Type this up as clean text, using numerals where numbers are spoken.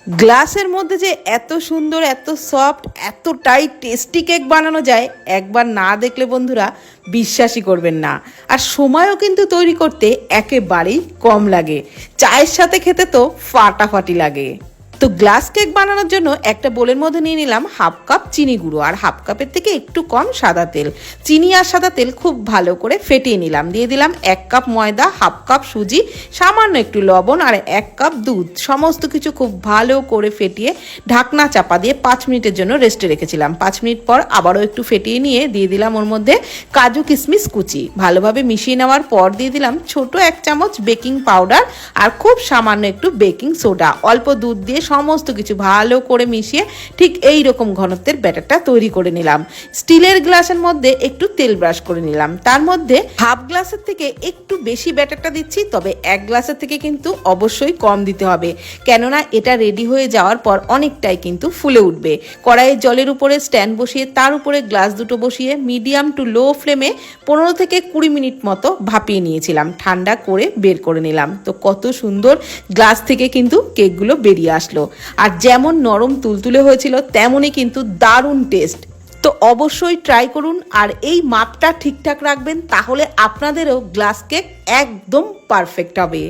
গ্লাসের মধ্যে যে এত সুন্দর, এত সফট, এতটাই টেস্টি কেক বানানো যায়, একবার না দেখলে বন্ধুরা বিশ্বাসই করবেন না। আর সময়ও কিন্তু তৈরি করতে একেবারেই কম লাগে। চায়ের সাথে খেতে তো ফাটাফাটি লাগে। তো গ্লাস কেক বানানোর জন্য একটা বোলের মধ্যে নিয়ে নিলাম হাফ কাপ চিনি গুঁড়ো, আর হাফ কাপের থেকে একটু কম সাদা তেল। চিনি আর সাদা তেল খুব ভালো করে ফেটিয়ে নিলাম। দিয়ে দিলাম 1 কাপ ময়দা, হাফ কাপ সুজি, সামান্য একটু লবণ আর 1 কাপ দুধ। সমস্ত কিছু খুব ভালো করে ফেটিয়ে ঢাকনা চাপা দিয়ে 5 মিনিটের জন্য রেস্টে রেখেছিলাম। 5 মিনিট পর আবারও একটু ফেটিয়ে নিয়ে দিয়ে দিলাম ওর মধ্যে কাজু কিশমিশ কুচি। ভালোভাবে মিশিয়ে নেওয়ার পর দিয়ে দিলাম ছোট 1 চামচ বেকিং পাউডার আর খুব সামান্য একটু বেকিং সোডা। অল্প দুধ দিয়ে সমস্ত কিছু ভালো করে মিশিয়ে ঠিক এই রকম ঘনত্বের ব্যাটারটা তৈরি করে নিলাম। স্টিলের গ্লাসের মধ্যে একটু তেল ব্রাশ করে নিলাম। তার মধ্যে হাফ গ্লাসের থেকে একটু বেশি ব্যাটারটা দিচ্ছি, তবে 1 গ্লাসের থেকে কিন্তু অবশ্যই কম দিতে হবে, কেননা এটা রেডি হয়ে যাওয়ার পর অনেকটাই কিন্তু ফুলে উঠবে। কড়াইয়ের জলের উপরে স্ট্যান্ড বসিয়ে তার উপরে গ্লাস দুটো বসিয়ে মিডিয়াম টু লো ফ্লেমে 15 থেকে 20 মিনিট মতো ভাপিয়ে নিয়েছিলাম। ঠান্ডা করে বের করে নিলাম। তো কত সুন্দর গ্লাস থেকে কিন্তু কেকগুলো বেরিয়ে আসলো। আর যেমন নরম তুলতুলে হয়েছিল তেমনই কিন্তু দারুণ টেস্ট। তো অবশ্যই ট্রাই করুন, আর এই মাপটা ঠিকঠাক রাখবেন, তাহলে আপনাদেরও গ্লাস কেক একদম পারফেক্ট হবে।